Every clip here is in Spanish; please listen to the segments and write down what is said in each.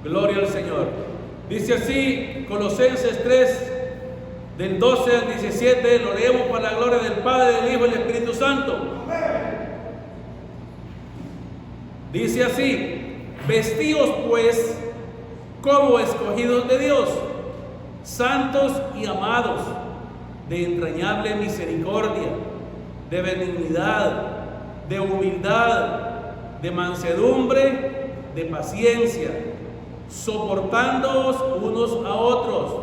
Gloria al Señor. Dice así Colosenses 3, del 12 al 17, lo leemos para la gloria del Padre, del Hijo y del Espíritu Santo. Dice así: vestíos pues como escogidos de Dios, santos y amados, de entrañable misericordia, de benignidad, de humildad, de mansedumbre, de paciencia, soportándoos unos a otros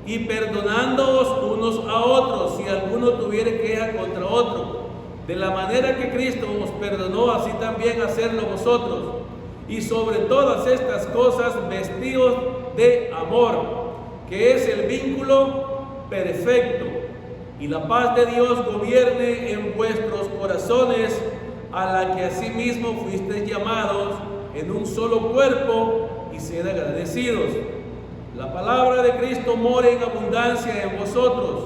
y perdonándoos unos a otros si alguno tuviere queja contra otro. De la manera que Cristo os perdonó, así también hacedlo vosotros. Y sobre todas estas cosas vestíos de amor, que es el vínculo perfecto. Y la paz de Dios gobierne en vuestros corazones, a la que asimismo fuisteis llamados en un solo cuerpo, y sed agradecidos. La palabra de Cristo more en abundancia en vosotros,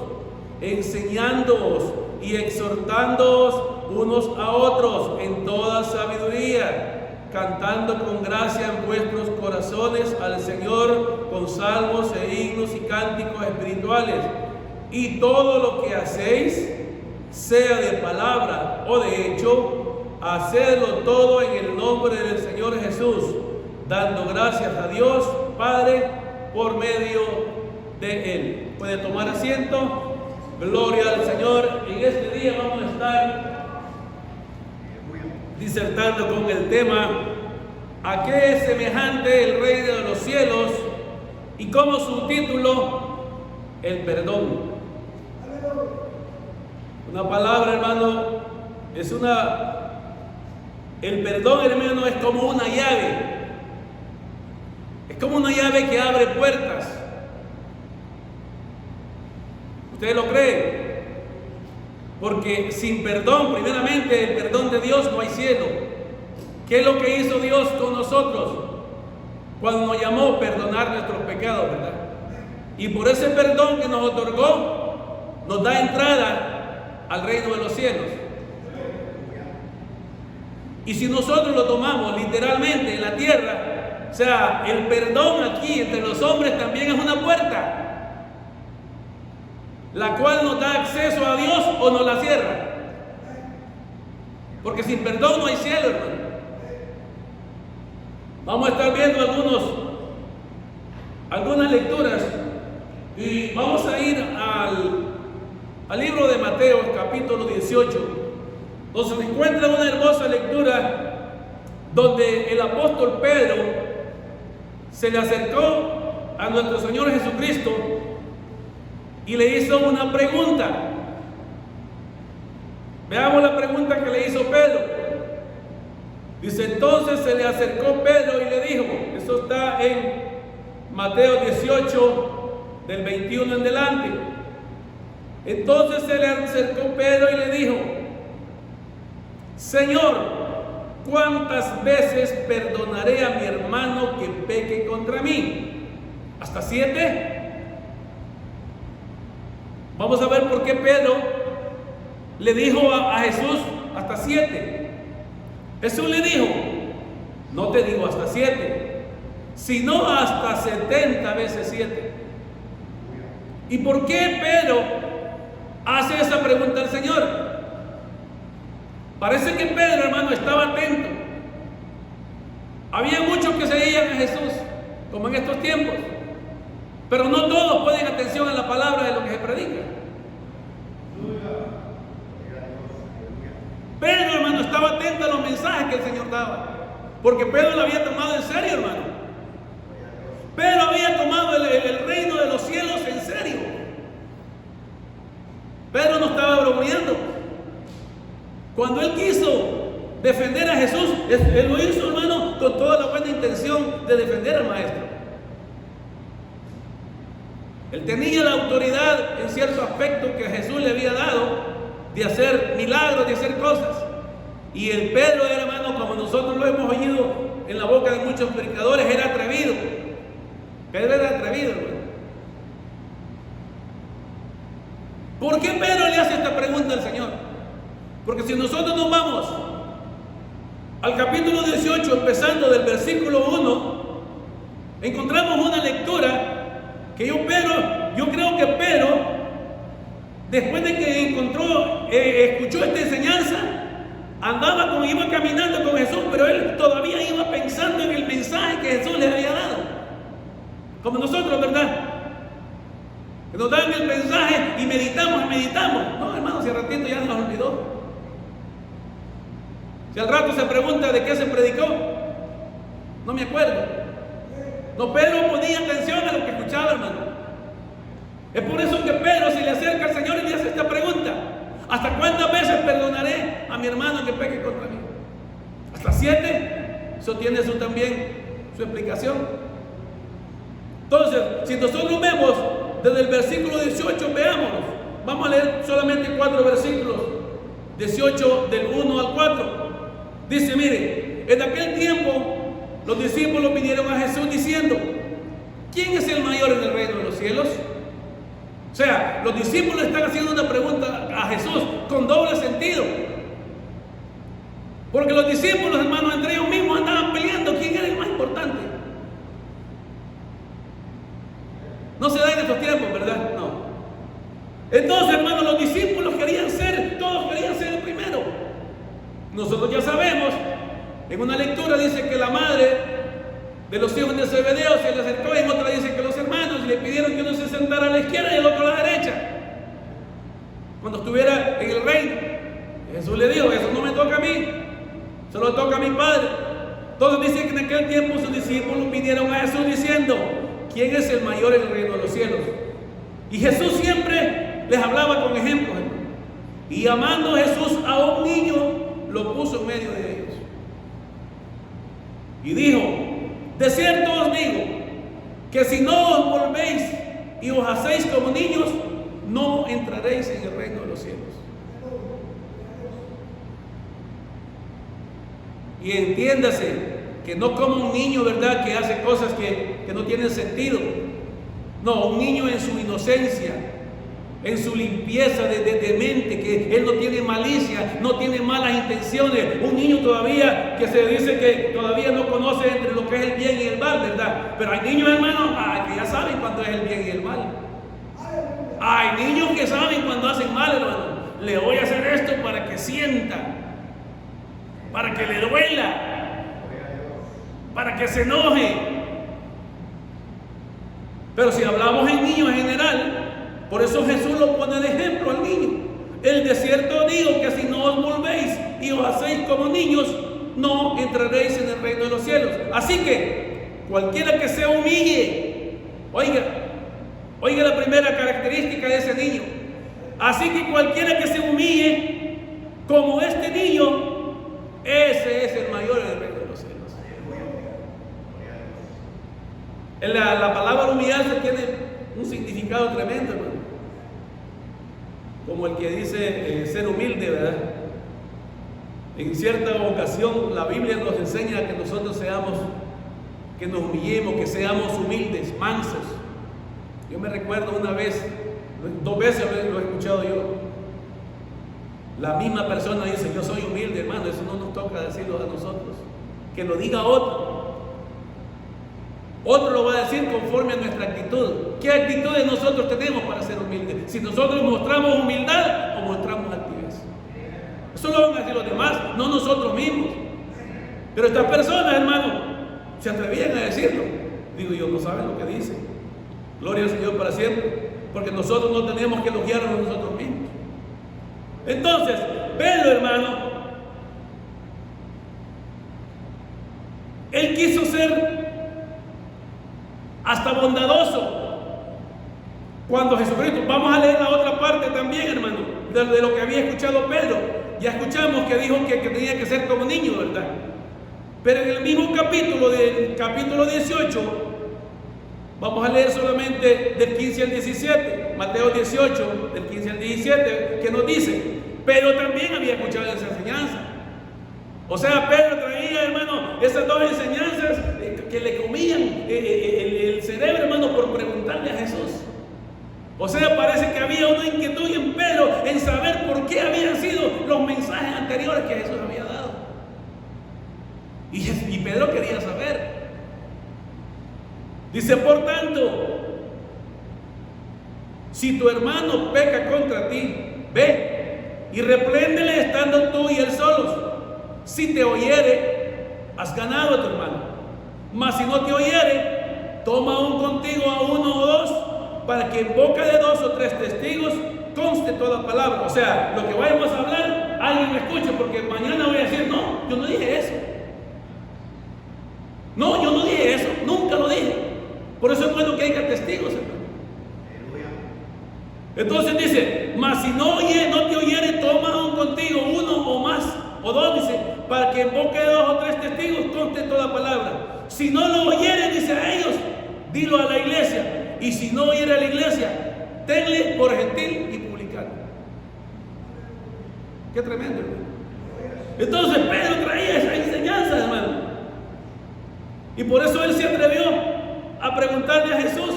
enseñándoos y exhortándoos unos a otros en toda sabiduría, cantando con gracia en vuestros corazones al Señor con salmos e himnos y cánticos espirituales. Y todo lo que hacéis, sea de palabra o de hecho, hacedlo todo en el nombre del Señor Jesús, dando gracias a Dios Padre por medio de Él. Puede tomar asiento. Gloria al Señor. En este día vamos a estar disertando con el tema: ¿a qué es semejante el reino de los cielos? Y como subtítulo, el perdón. Una palabra, hermano, el perdón, hermano, es como una llave. Es como una llave que abre puertas. ¿Ustedes lo creen? Porque sin perdón, primeramente, el perdón de Dios, no hay cielo. ¿Qué es lo que hizo Dios con nosotros? Cuando nos llamó a perdonar nuestros pecados, ¿verdad? Y por ese perdón que nos otorgó, nos da entrada al reino de los cielos. Y si nosotros lo tomamos literalmente en la tierra, o sea, el perdón aquí entre los hombres también es una puerta, la cual nos da acceso a Dios o nos la cierra. Porque sin perdón no hay cielo, hermano. Vamos a estar viendo algunas lecturas y vamos a ir al libro de Mateo, capítulo 18, donde se encuentra una hermosa lectura donde el apóstol Pedro se le acercó a nuestro Señor Jesucristo y le hizo una pregunta. Veamos la pregunta que le hizo Pedro. Dice: entonces se le acercó Pedro y le dijo, eso está en Mateo 18, del 21 en delante. Entonces se le acercó Pedro y le dijo: Señor, ¿cuántas veces perdonaré a mi hermano que peque contra mí? ¿Hasta 7? Vamos a ver por qué Pedro le dijo a Jesús hasta 7. Jesús le dijo: no te digo hasta 7, sino hasta 70 veces 7. ¿Y por qué Pedro hace esa pregunta al Señor? Parece que Pedro, hermano, estaba atento. Había muchos que seguían a Jesús, como en estos tiempos, pero no todos ponen atención a la palabra de lo que se predica. Pedro, hermano, estaba atento a los mensajes que el Señor daba, porque Pedro lo había tomado en serio, hermano. Pedro había tomado el reino de los cielos en serio. Pedro no estaba bromeando. Cuando él quiso defender a Jesús, él lo hizo, hermano, con toda la buena intención de defender al Maestro. Él tenía la autoridad en cierto aspecto que Jesús le había dado, de hacer milagros, de hacer cosas. Y el Pedro era, hermano, como nosotros lo hemos oído en la boca de muchos predicadores, era atrevido. Pedro era atrevido, hermano. ¿Por qué Pedro le hace esta pregunta al Señor? Porque si nosotros nos vamos al capítulo 18, empezando del versículo 1, encontramos una lectura que yo creo que Pedro, después de que escuchó esta enseñanza, iba caminando con Jesús, pero él todavía iba pensando en el mensaje que Jesús le había dado. Como nosotros, ¿verdad? Que nos dan el mensaje y meditamos. No, hermano, si al ratito ya nos olvidó. Si al rato se pregunta de qué se predicó, no me acuerdo. No, Pedro ponía atención a lo que escuchaba, hermano. Es por eso que Pedro se le acerca al Señor y le hace esta pregunta: ¿hasta cuántas veces perdonaré a mi hermano que peque contra mí? ¿Hasta 7? Eso tiene también su explicación. Entonces, si nosotros vemos desde el versículo 18, veámonos. Vamos a leer solamente 4 versículos. 18 del 1 al 4. Dice, mire, en aquel tiempo los discípulos vinieron a Jesús diciendo: ¿quién es el mayor en el reino de los cielos? O sea, los discípulos están haciendo una pregunta a Jesús con doble sentido. Porque los discípulos, hermanos, entre ellos mismos andaban peleando quién era el más importante. No se da en estos tiempos, ¿verdad? No. Entonces, hermanos, los discípulos todos querían ser el primero. Nosotros ya sabemos, en una lectura dice que la madre de los hijos de Zebedeo se le acercó, y en otra dice que los hermanos le pidieron que uno se sentara a la izquierda y el otro a la derecha cuando estuviera en el reino. Jesús le dijo: eso no me toca a mí, solo toca a mi Padre. Entonces dice que en aquel tiempo sus discípulos vinieron a Jesús diciendo: ¿quién es el mayor en el reino de los cielos? Y Jesús siempre les hablaba con ejemplos, hermano. Y llamando Jesús a un niño, lo puso en medio de ellos y dijo: de cierto os digo que si no os volvéis y os hacéis como niños, no entraréis en el reino de los cielos. Y entiéndase que no como un niño, ¿verdad?, que hace cosas que no tienen sentido. No, un niño en su inocencia, en su limpieza de mente, que él no tiene malicia, no tiene malas intenciones. Un niño todavía que se dice que todavía no conoce entre lo que es el bien y el mal, ¿verdad? Pero hay niños, hermanos, que ya saben cuándo es el bien y el mal. Hay niños que saben cuando hacen mal, hermano. Le voy a hacer esto para que sienta, para que le duela, para que se enoje. Pero si hablamos en niños en general, por eso Jesús lo pone de ejemplo al niño. El de cierto digo que si no os volvéis y os hacéis como niños, no entraréis en el reino de los cielos. Así que cualquiera que se humille, oiga la primera característica de ese niño. Así que cualquiera que se humille como este niño, ese es el mayor en el reino de los cielos. La palabra humillarse tiene un significado tremendo, hermano. Como el que dice ser humilde, ¿verdad? En cierta ocasión la Biblia nos enseña que nosotros que nos humillemos, que seamos humildes, mansos. Yo me recuerdo una vez, 2 veces lo he escuchado yo. La misma persona dice: yo soy humilde, hermano. Eso no nos toca decirlo a nosotros. Que lo diga otro. Otro lo va a decir conforme a nuestra actitud. ¿Qué actitudes nosotros tenemos para ser humildes? Si nosotros mostramos humildad o mostramos altivez. Eso lo van a decir los demás, no nosotros mismos. Pero estas personas, hermano, se atrevían a decirlo. Digo yo, no saben lo que dicen. Gloria al Señor para siempre. Porque nosotros no tenemos que elogiarnos a nosotros mismos. Entonces, venlo, hermano. Él quiso ser hasta bondadoso cuando Jesucristo, vamos a leer la otra parte también, hermano, de lo que había escuchado Pedro. Ya escuchamos que dijo que tenía que ser como niño, ¿verdad? Pero en el mismo capítulo, del capítulo 18, vamos a leer solamente del 15 al 17, Mateo 18, del 15 al 17, que nos dice: pero también había escuchado esa enseñanza. O sea, Pedro traía, hermano, esas 2 enseñanzas que le comían el cerebro, hermano, por preguntarle a Jesús. O sea, parece que había una inquietud en Pedro en saber por qué habían sido los mensajes anteriores que Jesús había dado. Y Pedro quería saber. Dice, por tanto, si tu hermano peca contra ti, ve y repréndele estando tú y él solos. Si te oyere, has ganado a tu hermano. Mas si no te oyere, toma aún contigo a uno o dos, para que en boca de 2 o 3 testigos conste toda palabra. O sea, lo que vayamos a hablar, alguien me escuche, porque mañana voy a decir, no, yo no dije eso. No, yo no dije eso, nunca lo dije. Por eso es bueno que haya testigos, hermano. Entonces dice, mas si no te oyere, toma aún contigo uno o más, o dos, dice, para que en boca de 2 o 3 testigos conste toda palabra. Si no lo oyere, dice a ellos, dilo a la iglesia. Y si no oyere a la iglesia, tenle por gentil y publicano. Qué tremendo, hermano. Entonces Pedro traía esa enseñanza, hermano. Y por eso él se atrevió a preguntarle a Jesús.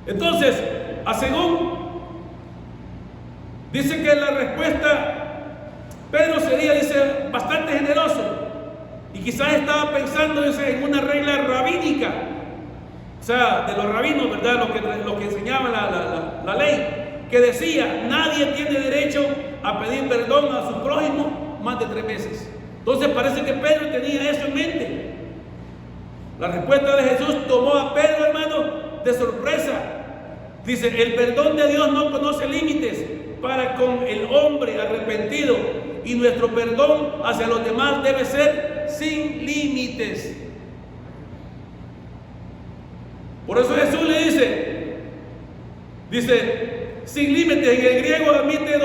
Entonces, según dice que la respuesta, Pedro sería, dice, bastante generoso. Y quizás estaba pensando, dice, en una regla rabínica. O sea, de los rabinos, ¿verdad? Lo que enseñaba la ley. Que decía, nadie tiene derecho a pedir perdón a su prójimo más de 3 veces. Entonces parece que Pedro tenía eso en mente. La respuesta de Jesús tomó a Pedro, hermano, de sorpresa. Dice, el perdón de Dios no conoce límites para con el hombre arrepentido, y nuestro perdón hacia los demás debe ser sin límites. Por eso Jesús le dice, sin límites. En el griego admite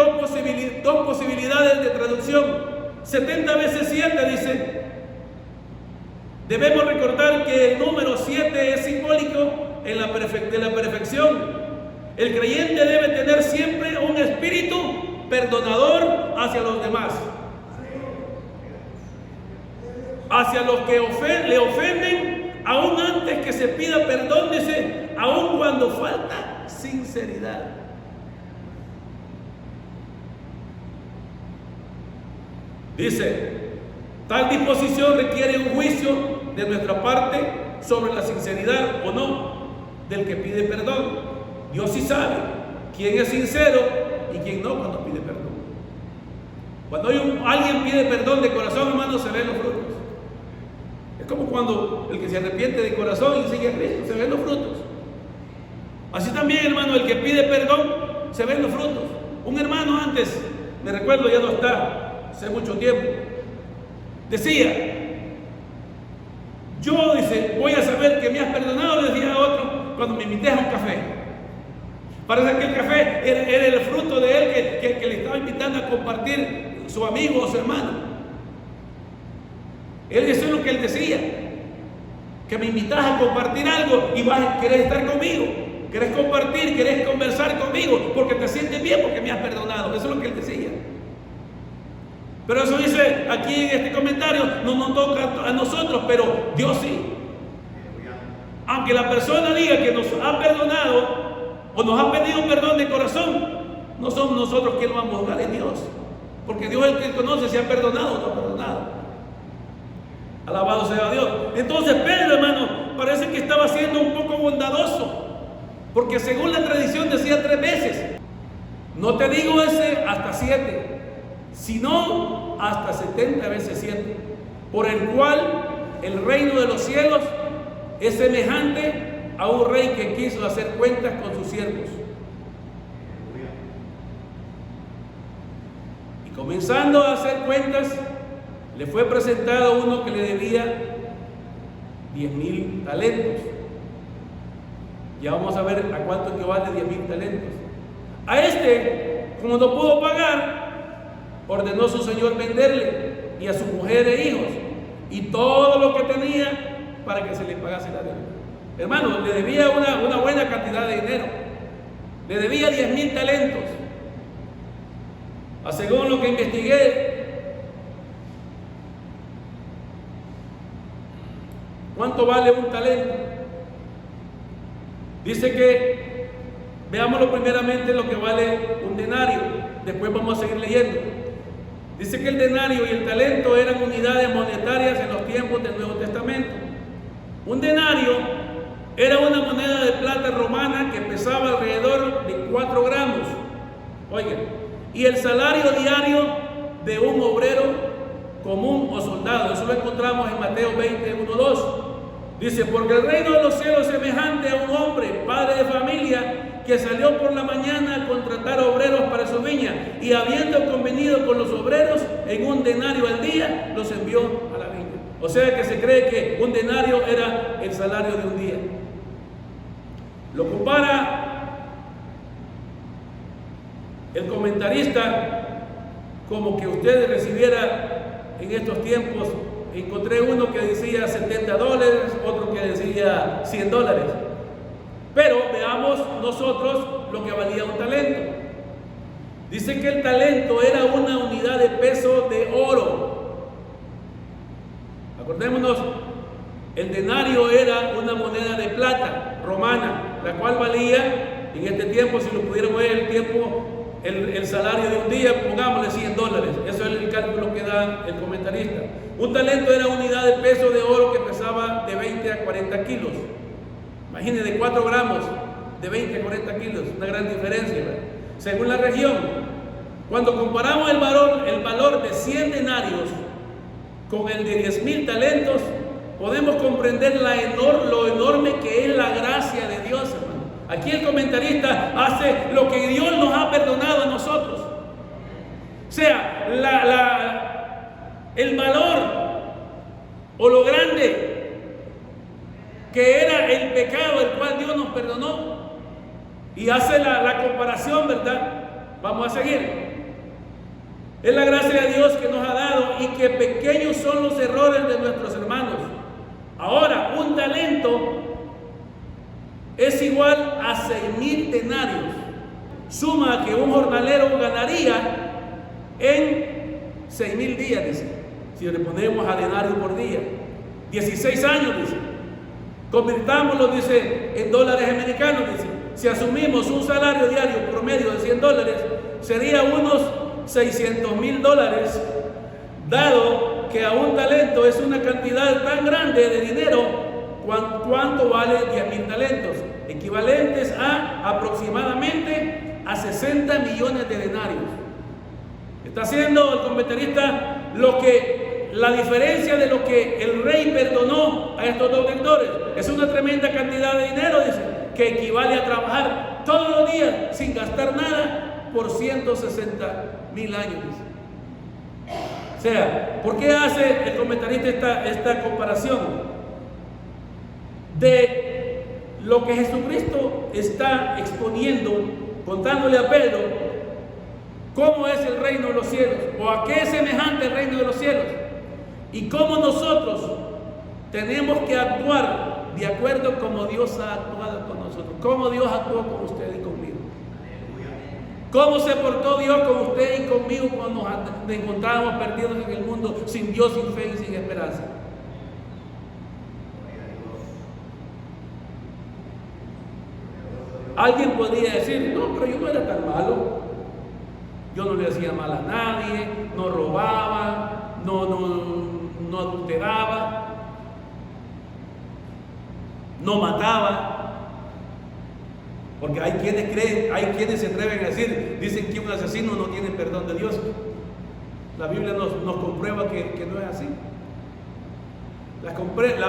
dos posibilidades de traducción. 70 veces 7, dice. Debemos recordar que el número 7 es simbólico de la perfección. El creyente debe tener siempre un espíritu perdonador hacia los demás, hacia los que le ofenden, aún antes que se pida perdón, dice, aún cuando falta sinceridad. Dice, tal disposición requiere un juicio de nuestra parte sobre la sinceridad o no del que pide perdón. Dios sí sabe quién es sincero y quién no cuando pide perdón. Cuando alguien pide perdón de corazón, hermano, se ven los frutos. Es como cuando el que se arrepiente de corazón y sigue a Cristo, se ven los frutos. Así también, hermano, el que pide perdón, se ven los frutos. Un hermano antes, me recuerdo, ya no está, hace mucho tiempo, decía, yo, dice, voy a saber que me has perdonado, le decía a otro, cuando me invites a un café. Parece que el café era el fruto de él que le estaba invitando a compartir su amigo o su hermano. Eso es lo que él decía, que me invitas a compartir algo y querés estar conmigo, querés compartir, querés conversar conmigo, porque te sientes bien, porque me has perdonado. Eso es lo que él decía. Pero eso dice aquí en este comentario, no nos toca a nosotros, pero Dios sí. Aunque la persona diga que nos ha perdonado o nos ha pedido perdón de corazón, no somos nosotros quienes vamos a juzgar, es Dios. Porque Dios es el que conoce si ha perdonado o no ha perdonado. Alabado sea Dios. Entonces Pedro, hermano, parece que estaba siendo un poco bondadoso, porque según la tradición decía 3 veces. No te digo ese hasta 7, sino hasta 70 veces 7, por el cual el reino de los cielos es semejante a un rey que quiso hacer cuentas con sus siervos. Y comenzando a hacer cuentas, le fue presentado uno que le debía 10,000 talentos. Ya vamos a ver a cuánto equivale 10,000 talentos. A este, como no pudo pagar, ordenó su señor venderle y a su mujer e hijos y todo lo que tenía para que se le pagase la deuda. Hermano, le debía una buena cantidad de dinero. Le debía 10,000 talentos. Según lo que investigué, ¿cuánto vale un talento? Dice que, veámoslo primeramente lo que vale un denario, después vamos a seguir leyendo. Dice que el denario y el talento eran unidades monetarias en los tiempos del Nuevo Testamento. Un denario era una moneda de plata romana que pesaba alrededor de 4 gramos. Oigan, y el salario diario de un obrero común o soldado. Eso lo encontramos en Mateo 20, 1, 2. Dice, porque el reino de los cielos es semejante a un hombre, padre de familia, que salió por la mañana a contratar obreros para su viña, y habiendo convenido con los obreros en un denario al día, los envió a la viña. O sea que se cree que un denario era el salario de un día. Lo compara el comentarista como que usted recibiera en estos tiempos. Encontré uno que decía $70, otro que decía $100. Pero veamos nosotros lo que valía un talento. Dice que el talento era una unidad de peso de oro. Acordémonos, el denario era una moneda de plata romana, la cual valía, en este tiempo, si lo pudiéramos ver el tiempo, el salario de un día, pongámosle $100. Eso es el cálculo que da el comentarista. Un talento era una unidad de peso de oro que pesaba de 20 a 40 kilos. Imagínense, de 4 gramos, de 20 a 40 kilos, una gran diferencia, ¿verdad? Según la región. Cuando comparamos el valor de 100 denarios con el de 10,000 talentos, podemos comprender lo enorme que es la gracia de Dios, hermano. Aquí el comentarista hace lo que Dios nos ha perdonado a nosotros. O sea, el valor o lo grande que era el pecado el cual Dios nos perdonó, y hace la comparación, ¿verdad? Vamos a seguir. Es la gracia de Dios que nos ha dado, y que pequeños son los errores de nuestros hermanos. Ahora, un talento es igual a 6,000 denarios. Suma que un jornalero ganaría en 6,000 días, dice. Si le ponemos a denario por día, 16 años, dice. Convirtámoslo, dice, en dólares americanos, dice. Si asumimos un salario diario promedio de $100, sería unos $600,000, dado que a un talento es una cantidad tan grande de dinero. ¿Cuánto vale 10,000 talentos? Equivalentes a aproximadamente a 60 millones de denarios. Está haciendo el comentarista la diferencia de lo que el rey perdonó a estos dos lectores. Es una tremenda cantidad de dinero, dice, que equivale a trabajar todos los días sin gastar nada por 160,000 años, dice. O sea, ¿por qué hace el comentarista esta comparación? De lo que Jesucristo está exponiendo, contándole a Pedro cómo es el reino de los cielos, o a qué es semejante el reino de los cielos, y cómo nosotros tenemos que actuar de acuerdo como Dios ha actuado con nosotros, cómo Dios actuó con usted y conmigo, cómo se portó Dios con usted y conmigo cuando nos encontrábamos perdidos en el mundo, sin Dios, sin fe y sin esperanza. Alguien podría decir, no, pero yo no era tan malo, yo no le hacía mal a nadie, no robaba, no adulteraba, no mataba. Porque hay quienes creen, hay quienes se atreven a decir, dicen que un asesino no tiene perdón de Dios. La Biblia nos comprueba que no es así. La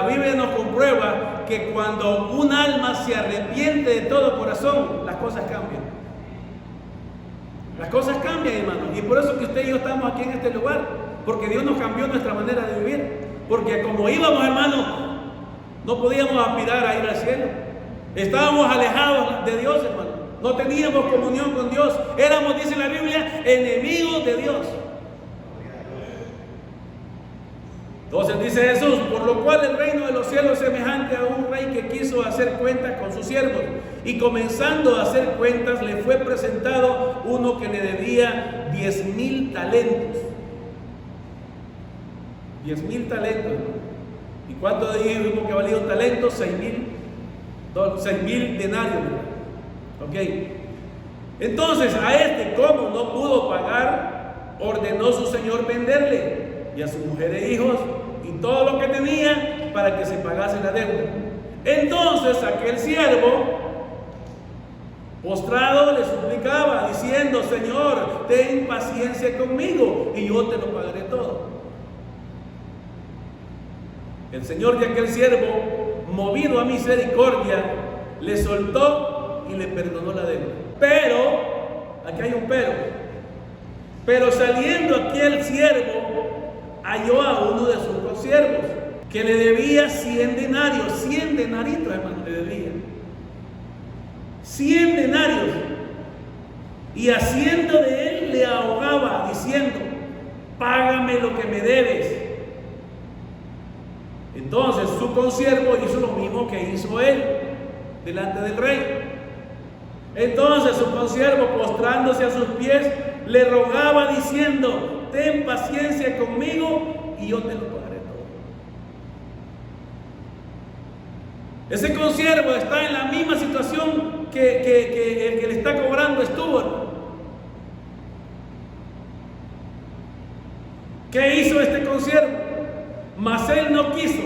Biblia nos comprueba que cuando un alma se arrepiente de todo corazón, las cosas cambian. Las cosas cambian, hermano. Y por eso que usted y yo estamos aquí en este lugar, porque Dios nos cambió nuestra manera de vivir. Porque como íbamos, hermano, no podíamos aspirar a ir al cielo. Estábamos alejados de Dios, hermano. No teníamos comunión con Dios. Éramos, dice la Biblia, enemigos de Dios. Entonces dice Jesús, por lo cual el reino de los cielos es semejante a un rey que quiso hacer cuentas con sus siervos, y comenzando a hacer cuentas le fue presentado uno que le debía 10,000 talentos. 10,000 talentos. ¿Y cuánto dijimos que valía un talento? 6,000 denarios. Ok. Entonces a este, como no pudo pagar, ordenó su señor venderle, y a su mujer e hijos, y todo lo que tenía, para que se pagase la deuda. Entonces aquel siervo, postrado, le suplicaba, diciendo: Señor, ten paciencia conmigo y yo te lo pagaré todo. El Señor de aquel siervo, movido a misericordia, le soltó y le perdonó la deuda. Pero, aquí hay un pero saliendo aquel siervo, halló a uno de sus consiervos que le debía 100 denarios, 100 denaritos, hermano, le debía 100 denarios, y haciendo de él le ahogaba, diciendo: págame lo que me debes. Entonces su consiervo hizo lo mismo que hizo él delante del rey. Entonces su consiervo, postrándose a sus pies, le rogaba diciendo: ten paciencia conmigo y yo te lo pagaré todo. Ese consiervo está en la misma situación que el que le está cobrando estuvo. ¿Qué hizo este consiervo? Mas él no quiso,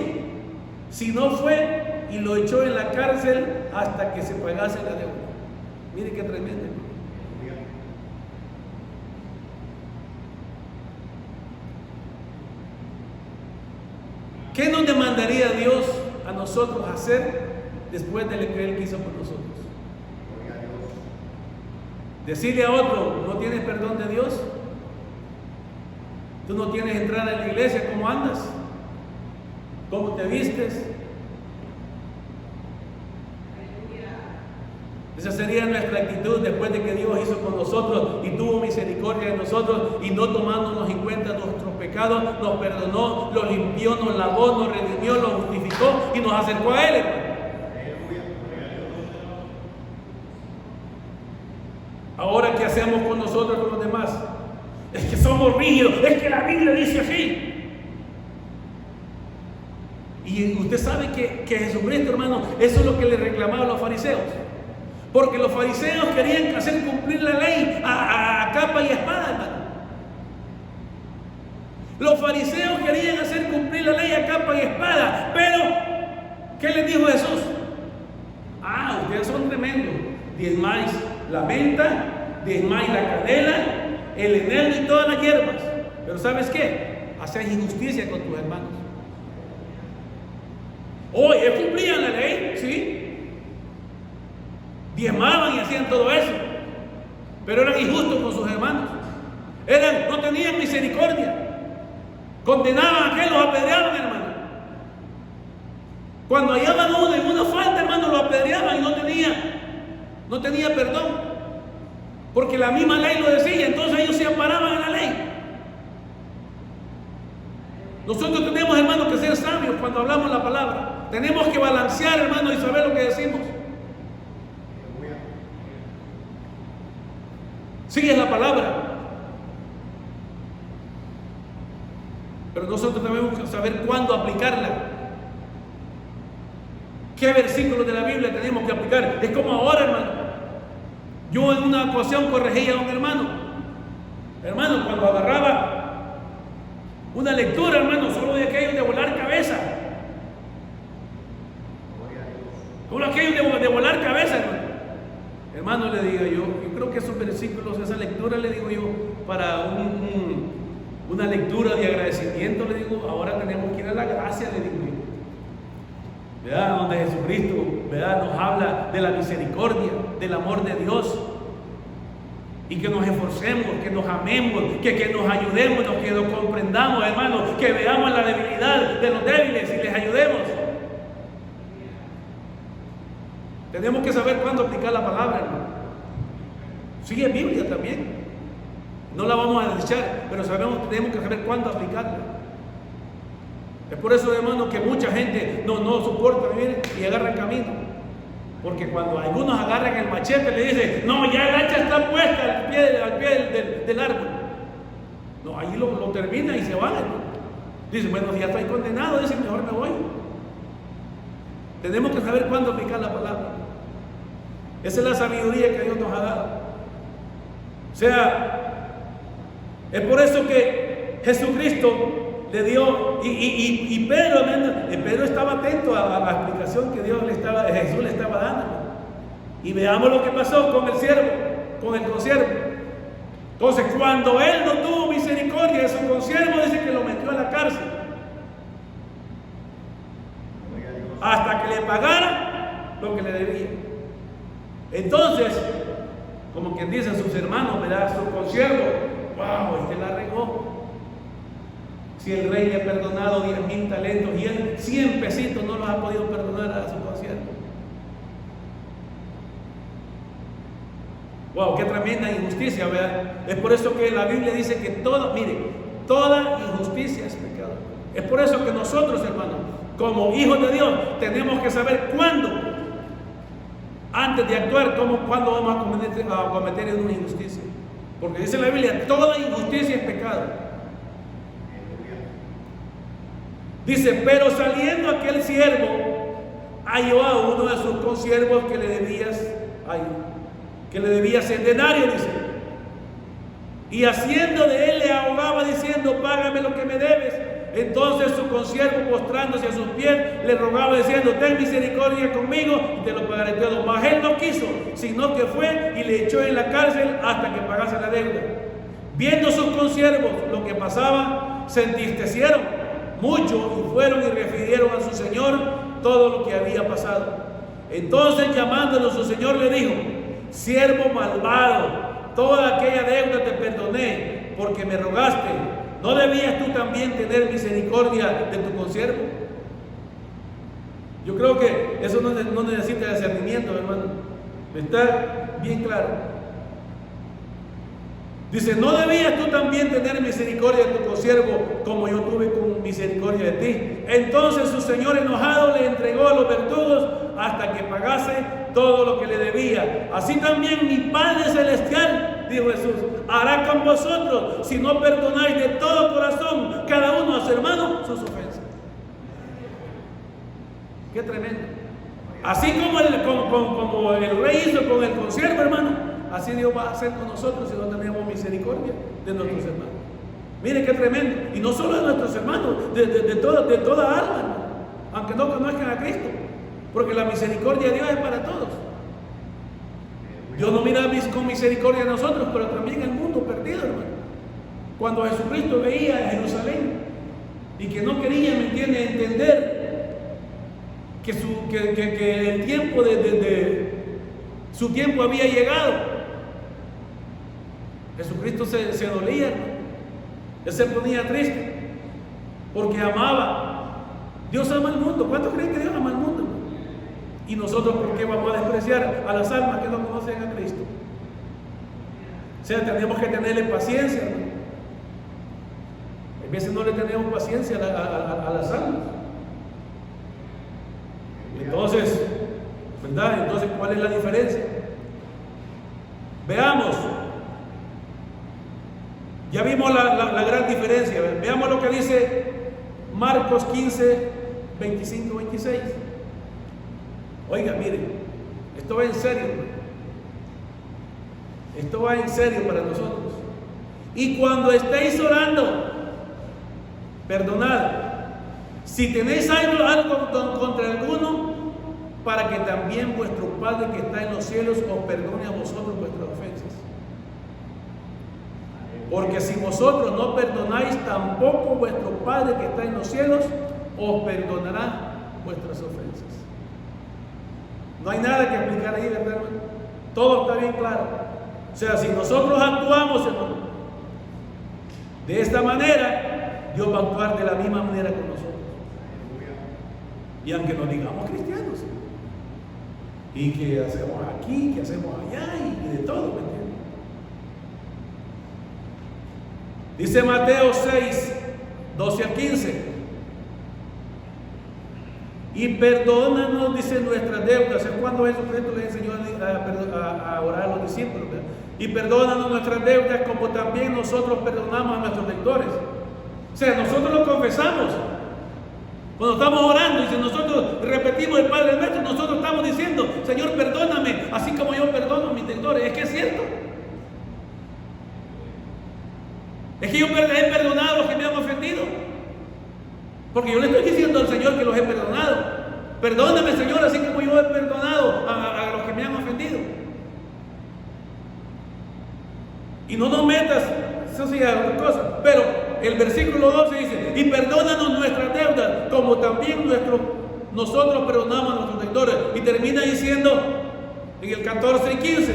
sino fue y lo echó en la cárcel hasta que se pagase la deuda. Mire qué tremendo. ¿Qué nos demandaría Dios a nosotros hacer después de lo que Él quiso por nosotros? Decirle a otro: ¿no tienes perdón de Dios? ¿Tú no tienes entrada en la iglesia? ¿Cómo andas? ¿Cómo te vistes? Esa sería nuestra actitud después de que Dios hizo con nosotros y tuvo misericordia de nosotros, y no tomándonos en cuenta nuestros pecados, nos perdonó, los limpió, nos lavó, nos redimió, nos justificó y nos acercó a Él. Ahora, ¿qué hacemos con nosotros, con los demás? Es que somos rígidos, es que la Biblia dice así. Y usted sabe que Jesucristo, hermano, eso es lo que le reclamaban los fariseos. Porque los fariseos querían hacer cumplir la ley a capa y espada, hermano. Los fariseos querían hacer cumplir la ley a capa y espada. Pero, ¿qué les dijo Jesús? Ustedes son tremendos. Diezmáis la menta, diezmáis la canela, el eneldo y todas las hierbas. Pero ¿sabes qué? Hacéis injusticia con tus hermanos. Ellos cumplían la ley, ¿sí? Diezmaban y hacían todo eso, pero eran injustos con sus hermanos. No tenían misericordia. Condenaban a aquel, los apedreaban, hermano. Cuando hallaban a uno en una falta, hermano, lo apedreaban y no tenía perdón, porque la misma ley lo decía. Entonces ellos se amparaban en la ley. Nosotros tenemos, hermano, que ser sabios cuando hablamos la palabra. Tenemos que balancear, hermano, y saber lo que decimos. Sí, es la palabra, pero nosotros tenemos que saber cuándo aplicarla. ¿Qué versículos de la Biblia tenemos que aplicar? Es como ahora, hermano. Yo en una ocasión corregía a un hermano, cuando agarraba una lectura, hermano, solo de aquellos de volar cabeza. Solo aquellos de volar cabeza, hermano. Hermano, le digo yo creo que esos versículos, esa lectura, le digo yo, para una lectura de agradecimiento, le digo, ahora tenemos que ir a la gracia, le digo yo. ¿Verdad? Donde Jesucristo, ¿verdad?, nos habla de la misericordia, del amor de Dios. Y que nos esforcemos, que nos amemos, que nos ayudemos, que nos comprendamos, hermano, que veamos la debilidad de los débiles y les ayudemos. Tenemos que saber cuándo aplicar la palabra, hermano. Sí, es Biblia también. No la vamos a desechar, pero tenemos que saber cuándo aplicarla. Es por eso, hermano, que mucha gente no soporta vivir y agarra el camino. Porque cuando algunos agarran el machete, le dicen: no, ya el hacha está puesta al pie del árbol. No, ahí lo termina y se va, hermano. Dice: bueno, ya estoy condenado, dice, mejor me voy. Tenemos que saber cuándo aplicar la palabra. Esa es la sabiduría que Dios nos ha dado. O sea, es por eso que Jesucristo de Dios. Y Pedro estaba atento a la explicación que Jesús le estaba dando. Y veamos lo que pasó con el siervo, con el consiervo. Entonces, cuando él no tuvo misericordia de su consiervo, dice que lo metió a la cárcel hasta que le pagara lo que le debía. Entonces, como quien dice, sus hermanos, ¿verdad? Su consiervo, wow, este la regó. Si el rey le ha perdonado 10,000 talentos y él 100 pesitos no los ha podido perdonar a su consiervo. Wow, qué tremenda injusticia, ¿verdad? Es por eso que la Biblia dice que toda injusticia es pecado. Es por eso que nosotros, hermanos, como hijos de Dios, tenemos que saber cuándo, antes de actuar, cuándo vamos a cometer una injusticia. Porque dice la Biblia, toda injusticia es pecado. Dice, pero saliendo aquel siervo, halló a uno de sus consiervos que le debía centenario, dice. Y haciendo de él le ahogaba diciendo, págame lo que me debes. Entonces su consiervo, postrándose a sus pies, le rogaba diciendo, ten misericordia conmigo y te lo pagaré todo. Mas él no quiso, sino que fue y le echó en la cárcel hasta que pagase la deuda. Viendo sus consiervos lo que pasaba, se entristecieron mucho y fueron y refirieron a su señor todo lo que había pasado. Entonces, llamándolo, su señor le dijo, siervo malvado, toda aquella deuda te perdoné porque me rogaste. ¿No debías tú también tener misericordia de tu consiervo? Yo creo que eso no necesita discernimiento, hermano. Está bien claro. Dice, ¿no debías tú también tener misericordia de tu consiervo como yo tuve con misericordia de ti? Entonces su señor enojado le entregó a los verdugos hasta que pagase todo lo que le debía. Así también mi Padre Celestial, dijo Jesús, hará con vosotros si no perdonáis de todo corazón cada uno a su hermano sus ofensas. Qué tremendo. Así como el rey hizo con el consiervo, hermano, así Dios va a hacer con nosotros si no tenemos misericordia de nuestros hermanos. Mire qué tremendo. Y no solo de nuestros hermanos, de toda alma, hermano, aunque no conozcan a Cristo. Porque la misericordia de Dios es para todos. Dios no mira con misericordia a nosotros, pero también el mundo perdido, hermano. Cuando Jesucristo veía a Jerusalén y que no quería, ¿me entiende?, entender que el tiempo su tiempo había llegado. Jesucristo se dolía, hermano. Él se ponía triste porque amaba. Dios ama al mundo. ¿Cuántos creen que Dios ama al mundo, hermano? Y nosotros, ¿por qué vamos a despreciar a las almas que no conocen a Cristo? O sea, tenemos que tenerle paciencia, hermano. A veces no le tenemos paciencia a las almas. Entonces, ¿verdad? Entonces, ¿cuál es la diferencia? Veamos. Ya vimos la gran diferencia. Veamos lo que dice Marcos 15, 25, 26. Oiga, miren, esto va en serio, hermano. Esto va en serio para nosotros. Y cuando estéis orando, perdonad, si tenéis algo contra alguno, para que también vuestro Padre que está en los cielos os perdone a vosotros vuestras ofensas. Porque si vosotros no perdonáis, tampoco vuestro Padre que está en los cielos os perdonará vuestras ofensas. No hay nada que explicar ahí, ¿verdad, hermano? Todo está bien claro. O sea, si nosotros actuamos, hermano, de esta manera, Dios va a actuar de la misma manera con nosotros. Y aunque nos digamos cristianos, y que hacemos aquí, que hacemos allá, y de todo, ¿me entiendes? Dice Mateo 6, 12 al 15. Y perdónanos, dice, nuestras deudas. Es cuando Jesucristo les enseñó a orar a los discípulos, ¿verdad? Y perdónanos nuestras deudas como también nosotros perdonamos a nuestros lectores. O sea, nosotros lo confesamos. Cuando estamos orando y si nosotros repetimos el Padre Nuestro, nosotros estamos diciendo, Señor, perdóname, así como yo perdono a mis lectores. Es que es cierto. Es que yo he perdonado a los que me han ofendido. Porque yo le estoy diciendo al Señor que los he perdonado. Perdóname, Señor, así como yo he perdonado a los que me han ofendido. Y no nos metas, eso sí es otra cosa. Pero el versículo 12 dice: y perdónanos nuestras deudas, como también nosotros perdonamos a nuestros deudores. Y termina diciendo en el 14 y 15: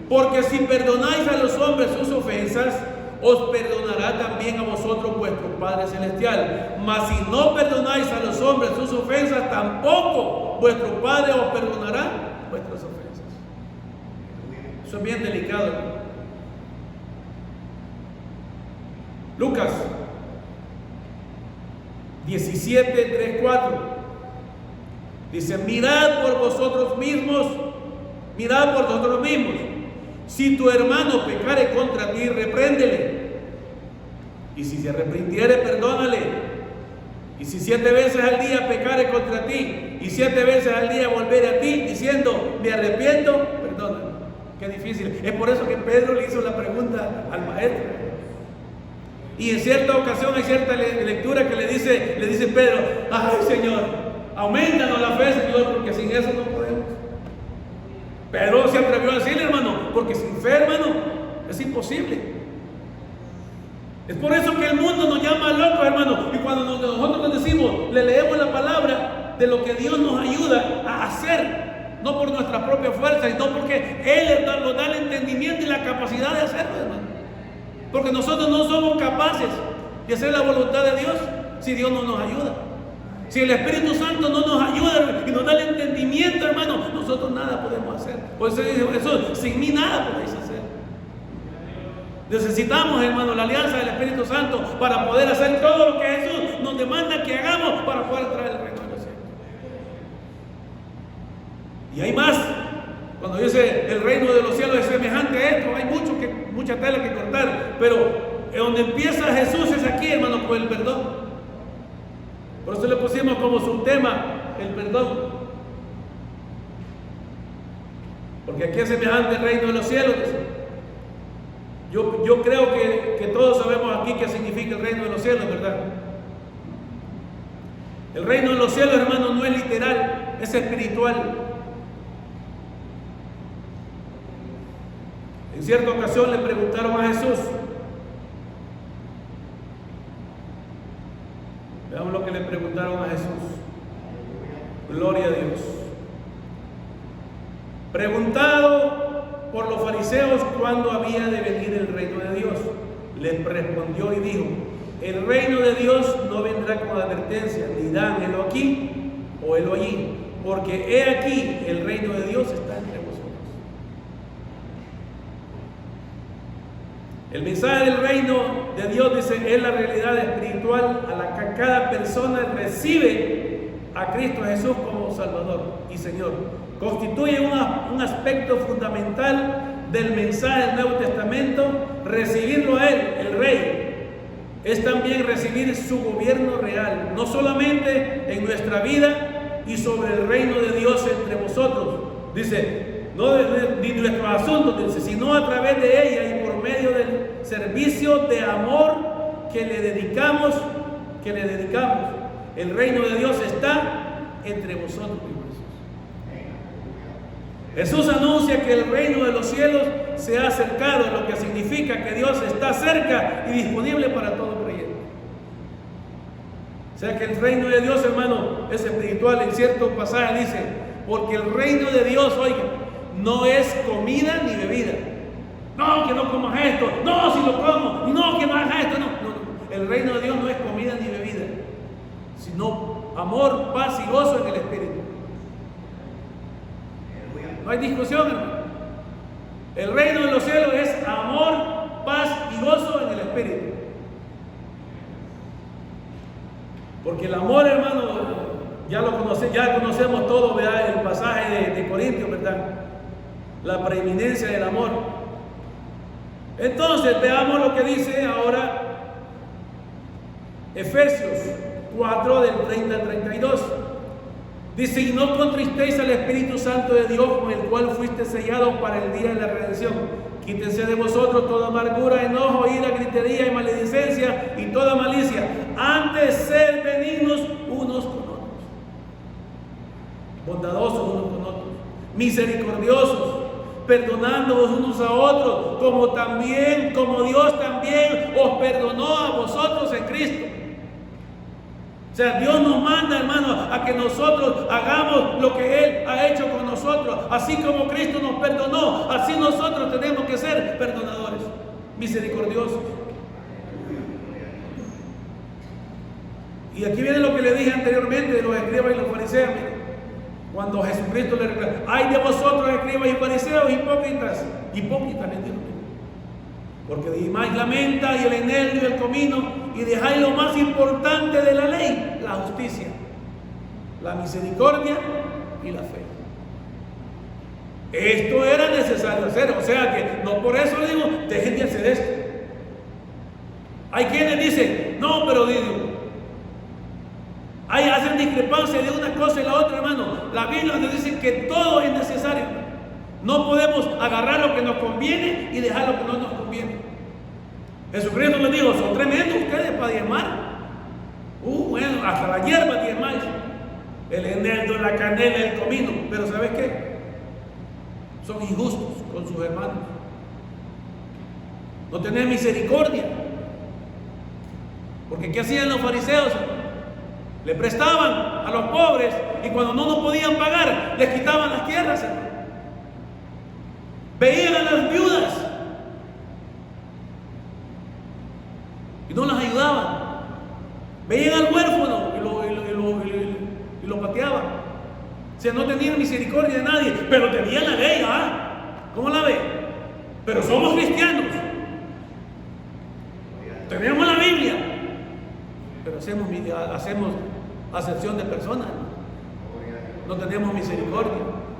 porque si perdonáis a los hombres sus ofensas, os perdonará también a vosotros vuestro Padre Celestial. Mas si no perdonáis a los hombres sus ofensas, tampoco vuestro Padre os perdonará vuestras ofensas. Eso es bien delicado. Lucas 17, 3, 4 dice: mirad por vosotros mismos. Si tu hermano pecare contra ti, repréndele. Y si se arrepintiere, perdónale. Y si 7 veces al día pecare contra ti, y 7 veces al día volveré a ti, diciendo: me arrepiento, perdónale. Qué difícil. Es por eso que Pedro le hizo la pregunta al maestro. Y en cierta ocasión hay cierta lectura que le dice Pedro: ay, Señor, aumentanos la fe, Señor, porque sin eso no podemos. Pedro se atrevió a decirle, hermano, porque sin fe, hermano, es imposible. Es por eso que el mundo nos llama locos, hermano. Y cuando nosotros les decimos, le leemos la palabra de lo que Dios nos ayuda a hacer, no por nuestra propia fuerza, sino porque Él nos da el entendimiento y la capacidad de hacerlo, hermano. Porque nosotros no somos capaces de hacer la voluntad de Dios si Dios no nos ayuda. Si el Espíritu Santo no nos ayuda y nos da el entendimiento, hermano, nosotros nada podemos hacer. Por eso dijo Jesús: sin mí nada podéis hacer. Necesitamos, hermano, la alianza del Espíritu Santo para poder hacer todo lo que Jesús nos demanda que hagamos para poder traer el reino de los cielos. Y hay más. Cuando dice el reino de los cielos es semejante a esto, hay mucha tela que cortar, pero donde empieza Jesús es aquí, hermano, con el perdón. Por eso le pusimos como subtema el perdón. Porque aquí es semejante el reino de los cielos. Yo creo que todos sabemos aquí qué significa el reino de los cielos, ¿verdad? El reino de los cielos, hermano, no es literal, es espiritual. En cierta ocasión le preguntaron a Jesús, veamos lo que le preguntaron a Jesús. Gloria a Dios. Preguntado por los fariseos cuándo había de venir el reino de Dios, les respondió y dijo: el reino de Dios no vendrá con advertencia, ni dirán helo aquí o helo allí, porque he aquí el reino de Dios está entre vosotros. El mensaje del reino de Dios, dice, es la realidad espiritual a la que cada persona recibe a Cristo Jesús como Salvador y Señor. Constituye un aspecto fundamental del mensaje del Nuevo Testamento. Recibirlo a Él, el Rey, es también recibir su gobierno real, no solamente en nuestra vida y sobre el reino de Dios entre vosotros. Dice, no ni nuestros asuntos, dice, sino a través de ella y por medio del servicio de amor que le dedicamos. El reino de Dios está entre vosotros. Jesús anuncia que el reino de los cielos se ha acercado, lo que significa que Dios está cerca y disponible para todo creyente. O sea que el reino de Dios, hermano, es espiritual. En cierto pasaje dice, porque el reino de Dios, oiga, no es comida ni bebida. No, que no comas esto. No, si lo como. No, que no hagas esto. No. El reino de Dios no es comida ni bebida, sino amor, paz y gozo en el Espíritu. No hay discusión, hermano. El reino de los cielos es amor, paz y gozo en el Espíritu. Porque el amor, hermano, ya conocemos todo, ¿verdad? El pasaje de Corintios, ¿verdad? La preeminencia del amor. Entonces, veamos lo que dice ahora Efesios 4, del 30 al 32. Dice, y no contristéis al Espíritu Santo de Dios, con el cual fuiste sellados para el día de la redención. Quítense de vosotros toda amargura, enojo, ira, gritería y maledicencia y toda malicia. Antes sed benignos unos con otros, bondadosos unos con otros, misericordiosos, perdonándoos unos a otros, como Dios también os perdonó a vosotros en Cristo. O sea, Dios nos manda, hermanos, a que nosotros hagamos lo que Él ha hecho con nosotros. Así como Cristo nos perdonó, así nosotros tenemos que ser perdonadores, misericordiosos. Y aquí viene lo que le dije anteriormente de los escribas y los fariseos. Cuando Jesucristo le reclama: ay de vosotros, escribas y fariseos, hipócritas, ¿entienden? Porque diezmáis la menta y el eneldo y el comino, y dejáis lo más importante de la ley, la justicia, la misericordia y la fe. Esto era necesario hacer, o sea que no por eso le digo, dejen de hacer esto. Hay quienes dicen: no, pero digo, hacen discrepancia de una cosa y la otra, hermano. La Biblia nos dice que todo es necesario. No podemos agarrar lo que nos conviene y dejar lo que no nos conviene. Jesucristo les dijo: son tremendos ustedes para diezmar. Bueno, hasta la hierba diezmáis, el eneldo, la canela, el comino. Pero ¿sabes qué? Son injustos con sus hermanos. No tienen misericordia. Porque ¿qué hacían los fariseos? Le prestaban a los pobres, y cuando no nos podían pagar, les quitaban las tierras, hermano. Veían a las viudas y no las ayudaban. Veían al huérfano y lo pateaban. O sea, no tenían misericordia de nadie, pero tenían la ley. ¿Cómo la ve? Pero somos cristianos, tenemos la Biblia, pero hacemos acepción de personas. No tenemos misericordia,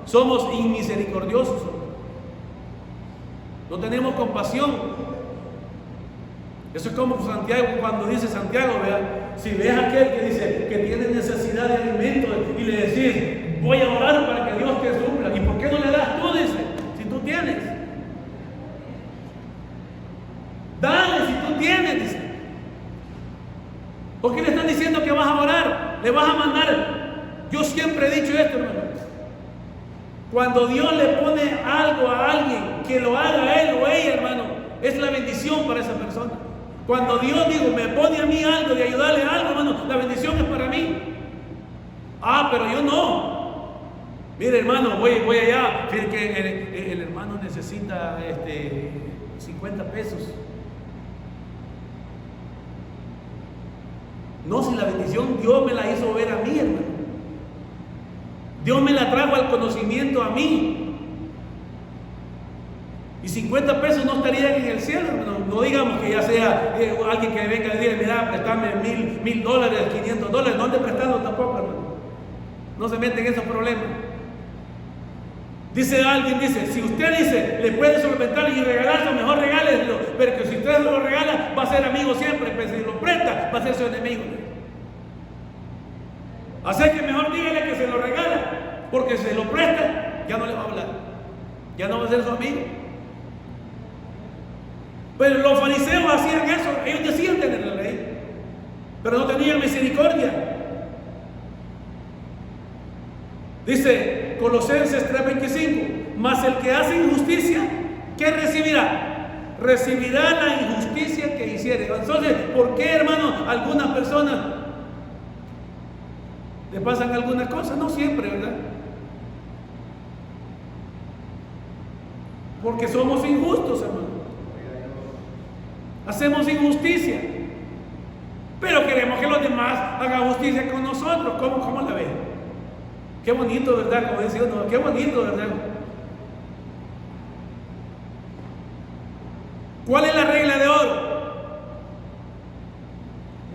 somos inmisericordiosos, no tenemos compasión. Eso es como Santiago, cuando dice Santiago, vea, si ves a aquel que dice que tiene necesidad de alimento y le decís: voy a orar para que Dios te supla, ¿y por qué no le das tú? Dice, si tú tienes, dale si tú tienes, dice. ¿Por qué le están diciendo que vas a orar? Le vas a mandar. Yo siempre he dicho esto, hermano. Cuando Dios le pone algo a alguien, que lo haga él o ella, hermano, es la bendición para esa persona. Cuando Dios, me pone a mí algo de ayudarle a algo, hermano, la bendición es para mí. Pero yo no. Mire, hermano, voy allá. Fíjate que el hermano necesita 50 pesos. No, si la bendición Dios me la hizo ver a mí, hermano. Dios me la trajo al conocimiento a mí. Y 50 pesos no estarían en el cielo, hermano. No digamos que ya sea alguien que venga y diga: mira, préstame $1,000, $500. No ande prestando tampoco, hermano. No se meten en esos problemas. Dice alguien, si usted dice, le puede solventar y regalarlo, mejor regáleselo. Pero que si usted lo regala, va a ser amigo siempre. Pero si lo presta, va a ser su enemigo. Así que mejor dígale que se lo regala, porque si se lo presta, ya no le va a hablar, ya no va a ser su amigo. Pero los fariseos hacían eso. Ellos decían tener la ley, pero no tenían misericordia. Dice Colosenses 3:25: mas el que hace injusticia, ¿qué recibirá? Recibirá la injusticia que hiciere. Entonces, ¿por qué, hermano, algunas personas le pasan algunas cosas? No siempre, ¿verdad? Porque somos injustos, hermano. Hacemos injusticia, pero queremos que los demás hagan justicia con nosotros. ¿Cómo la ven? Qué bonito, ¿verdad? Como decía uno, qué bonito, ¿verdad? ¿Cuál es la regla de oro?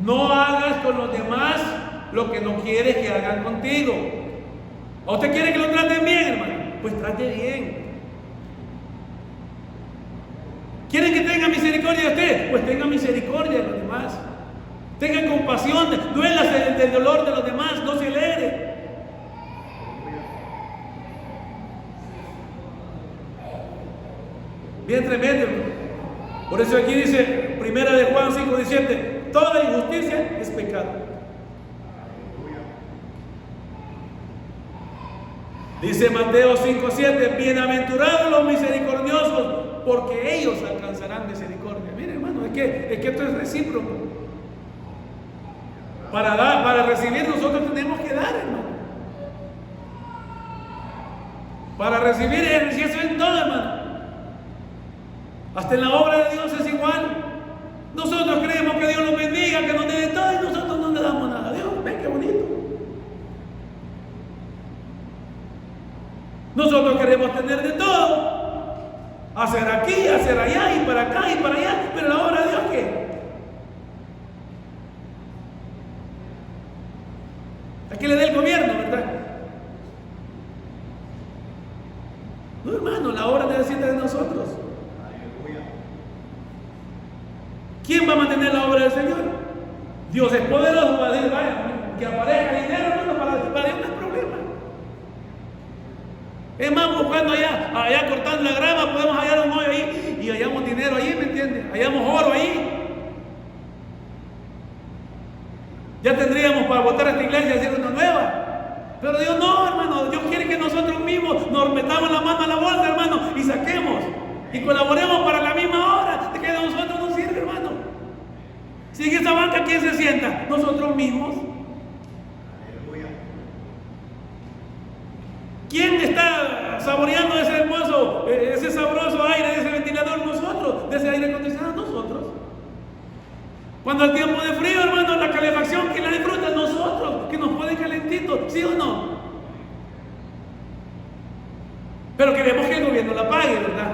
No hagas con los demás lo que no quieres que hagan contigo. ¿O usted quiere que lo traten bien, hermano? Pues trate bien. ¿Quieren que tenga misericordia de usted? Pues tenga misericordia de los demás. Tenga compasión, duélase del dolor de los demás, no se alegre. Bien tremendo. Por eso aquí dice, 1 de Juan 5:17, toda injusticia es pecado. Dice Mateo 5:7, bienaventurados los misericordiosos, porque ellos alcanzarán misericordia. Mire, hermano, es que esto es recíproco. Para recibir nosotros tenemos que dar, hermano. Para recibir es eso en todo, hermano. Hasta en la obra de Dios es igual. Nosotros creemos que Dios nos bendiga, que nos dé de todo, y nosotros no le damos nada a Dios. Ven qué bonito. Nosotros queremos tener de todo, hacer aquí, hacer allá, y para acá y para allá, pero la obra de Dios, ¿qué? Aquí le dé el gobierno, ¿verdad? No, hermano, la obra debe ser de nosotros. ¿Quién va a mantener la obra del Señor? Dios es poderoso para decir, vaya, que aparezca dinero, hermano, para Dios no es problema. Es más, buscando allá cortando la grama, podemos hallar un hoyo ahí y hallamos dinero ahí, ¿me entiendes? Hallamos oro ahí. Ya tendríamos para botar esta iglesia y hacer una nueva. Pero Dios no, hermano. Dios quiere que nosotros mismos nos metamos la mano a la bolsa, hermano, y saquemos. Y colaboremos para la misma obra. De que a nosotros nos sirve, hermano. Si en esa banca, ¿quién se sienta? Nosotros mismos. ¿Quién está saboreando ese hermoso, ese sabroso aire de ese ventilador? Nosotros. De ese aire acondicionado, nosotros. Cuando el tiempo de frío, hermano, la calefacción, ¿quién la disfruta? Nosotros, que nos pone calentito, ¿sí o no? Pero queremos que el gobierno la pague, ¿verdad?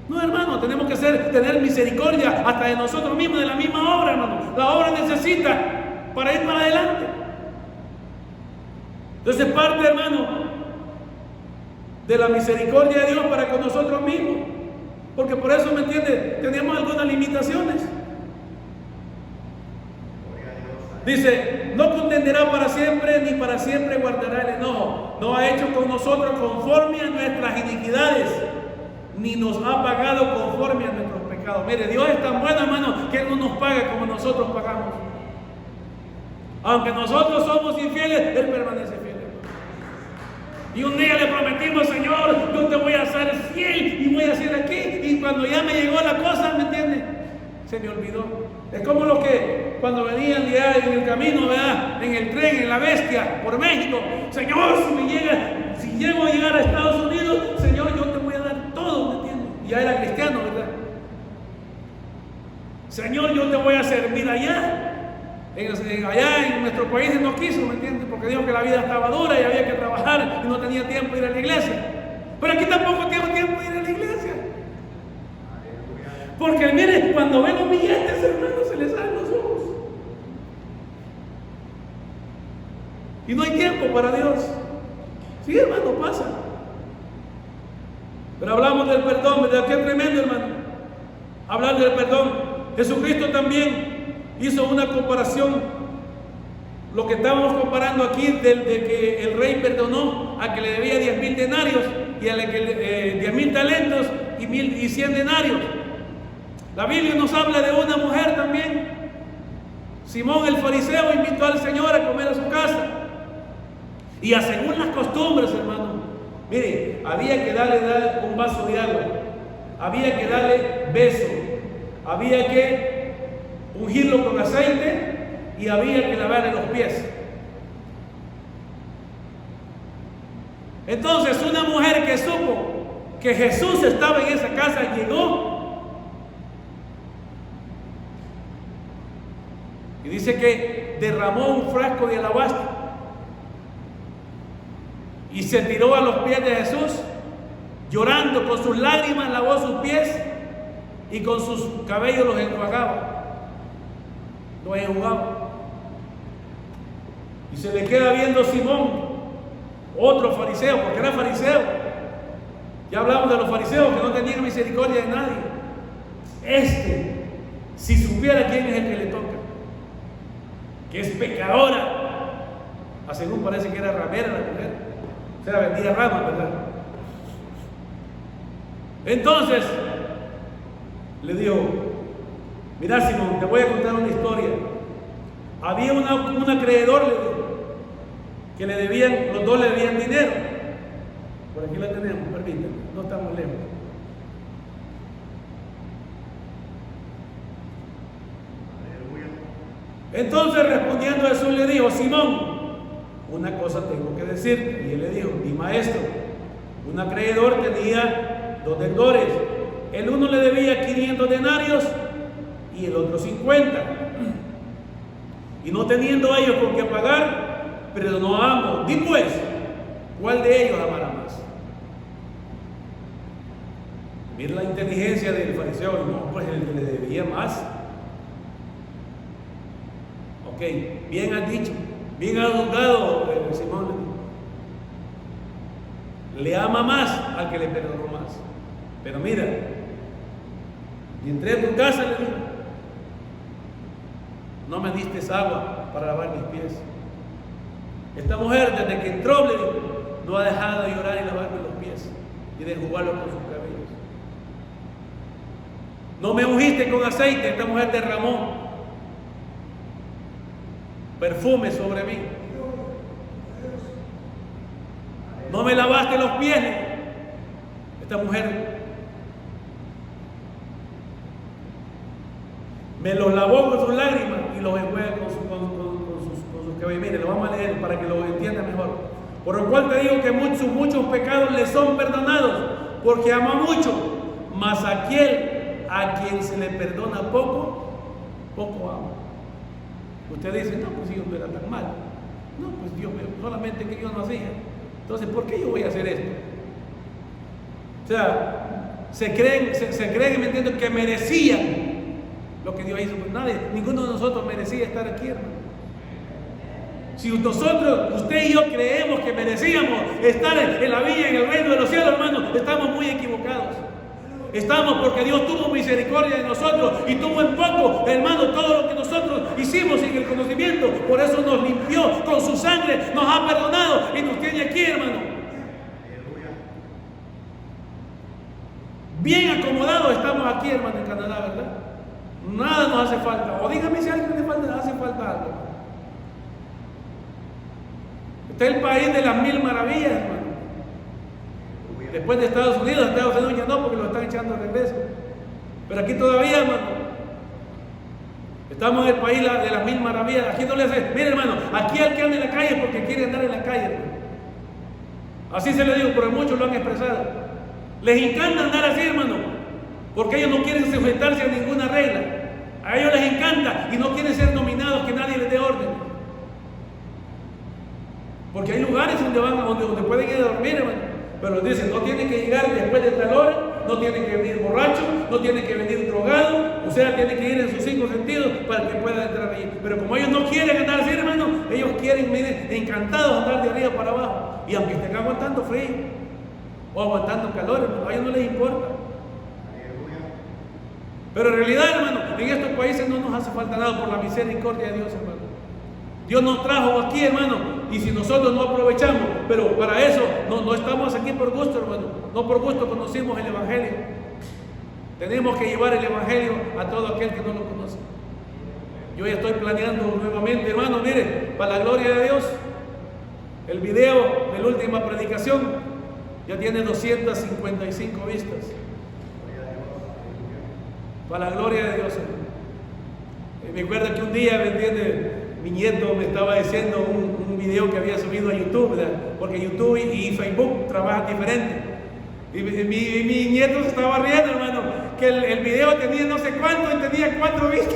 No, hermano, tenemos que tener misericordia hasta de nosotros mismos, de la misma obra, hermano. La obra necesita para ir para adelante. Entonces, parte, hermano, de la misericordia de Dios para con nosotros mismos. Porque por eso, ¿me entiende? Tenemos algunas limitaciones. Dice, no contenderá para siempre, ni para siempre guardará el enojo. No ha hecho con nosotros conforme a nuestras iniquidades, ni nos ha pagado conforme a nuestros pecados. Mire, Dios es tan bueno, hermano, que Él no nos paga como nosotros pagamos. Aunque nosotros somos infieles, Él permanece fiel. Y un día le prometimos, Señor, yo te voy a ser fiel y voy a hacer aquí. Y cuando ya me llegó la cosa, ¿me entiendes? Se me olvidó. Es como lo que cuando venían ya en el camino, ¿verdad? En el tren, en la bestia, por México. Señor, si llego a llegar a Estados Unidos, Señor, yo te voy a dar todo, ¿me entiendes? Ya era cristiano, ¿verdad? Señor, yo te voy a servir allá. Allá en nuestro país no quiso, ¿me entiendes? Porque dijo que la vida estaba dura y había que trabajar y no tenía tiempo de ir a la iglesia. Pero aquí tampoco tengo tiempo de ir a la iglesia. Porque mire, cuando ven los billetes, hermanos, se les salen los ojos. Y no hay tiempo para Dios. Sí, hermano, pasa. Pero hablamos del perdón, ¿verdad? Qué tremendo, hermano. Hablar del perdón. Jesucristo también hizo una comparación. Lo que estábamos comparando aquí, de que el rey perdonó a que le debía 10,000 denarios y a que 10,000 talentos y 100 denarios. La Biblia nos habla de una mujer también. Simón el fariseo invitó al Señor a comer a su casa. Y según las costumbres, hermano, mire, había que darle un vaso de agua, había que darle beso, había que ungirlo con aceite y había que lavarle los pies. Entonces, una mujer que supo que Jesús estaba en esa casa llegó. Y dice que derramó un frasco de alabastro y se tiró a los pies de Jesús, llorando, con sus lágrimas lavó sus pies y con sus cabellos los enjuagaba, los enjugaba. Y se le queda viendo Simón, otro fariseo, porque era fariseo. Ya hablamos de los fariseos que no tenían misericordia de nadie. Si supiera quién es el que le toca, que es pecadora, según parece que era ramera la mujer, o sea, vendía ramas, ¿verdad? Entonces le dijo: mira, Simón, te voy a contar una historia. Había un acreedor, le dijo, que le debían, los dos le debían dinero. Por aquí la tenemos, permítanme, no estamos lejos. Entonces, respondiendo a Jesús, le dijo: Simón, una cosa tengo que decir. Y él le dijo: mi maestro, un acreedor tenía 2 deudores. El uno le debía 500 denarios y el otro 50. Y no teniendo ellos con qué pagar, perdonó a ambos. Di pues, ¿cuál de ellos amará más? Mira la inteligencia del fariseo. No, pues el que le debía más. Ok, bien has dicho, bien has juzgado, Simón. Le ama más al que le perdonó más. Pero mira, y entré a tu casa, le dijo, no me diste agua para lavar mis pies. Esta mujer, desde que entró, le dijo, no ha dejado de llorar y lavarme los pies y de jugarlo con sus cabellos. No me ungiste con aceite. Esta mujer derramó perfume sobre mí. No me lavaste los pies. Esta mujer me los lavó con sus lágrimas y los enjuaga con sus cabellos. Mire, lo vamos a leer para que lo entienda mejor. Por lo cual te digo que muchos pecados le son perdonados, porque ama mucho. Mas aquel a quien se le perdona poco, poco ama. Usted dice: no, pues yo no era tan malo. No, pues Dios mío, solamente que yo no hacía. Entonces, ¿por qué yo voy a hacer esto? O sea, se creen, ¿me entiendes?, que merecían lo que Dios hizo. Pues nadie, ninguno de nosotros merecía estar aquí, hermano. Si nosotros, usted y yo creemos que merecíamos estar en la villa, en el reino de los cielos, hermano, estamos muy equivocados. Estamos, porque Dios tuvo misericordia de nosotros y tuvo en poco, hermano, todo lo que nosotros hicimos sin el conocimiento. Por eso nos limpió con su sangre, nos ha perdonado y nos tiene aquí, hermano. Bien acomodados estamos aquí, hermano, en Canadá, ¿verdad? Nada nos hace falta. O dígame si a alguien le hace falta algo. Este es el país de las 1000 maravillas, hermano. Después de Estados Unidos ya no, porque lo están echando de regreso. Pero aquí todavía, hermano, estamos en el país de las 1000 maravillas. Aquí no le hace, mire, hermano, aquí al que anda en la calle es porque quiere andar en la calle, hermano. Así se le digo, pero muchos lo han expresado. Les encanta andar así, hermano, porque ellos no quieren sujetarse a ninguna regla. A ellos les encanta y no quieren ser dominados, que nadie les dé orden. Porque hay lugares donde pueden ir a dormir, hermano. Pero dicen: no tienen que llegar después de tal hora, no tienen que venir borracho, no tienen que venir drogado, o sea, tienen que ir en sus 5 sentidos para que puedan entrar allí. Pero como ellos no quieren andar así, hermano, ellos quieren, miren, encantados andar de arriba para abajo. Y aunque estén aguantando frío o aguantando calor, hermano, a ellos no les importa. Pero en realidad, hermano, en estos países no nos hace falta nada por la misericordia de Dios, hermano. Dios nos trajo aquí, hermano, y si nosotros no aprovechamos, pero para eso no estamos aquí por gusto, hermano. No por gusto conocimos el Evangelio. Tenemos que llevar el Evangelio a todo aquel que no lo conoce. Yo ya estoy planeando nuevamente, hermano, mire, para la gloria de Dios, el video de la última predicación ya tiene 255 vistas. Para la gloria de Dios, hermano. Me acuerdo que un día, ¿me entiende?, mi nieto me estaba diciendo un video que había subido a YouTube, ¿verdad? Porque YouTube y Facebook trabajan diferente. Y mi nieto se estaba riendo, hermano, que el video tenía no sé cuánto y tenía 4 vistas.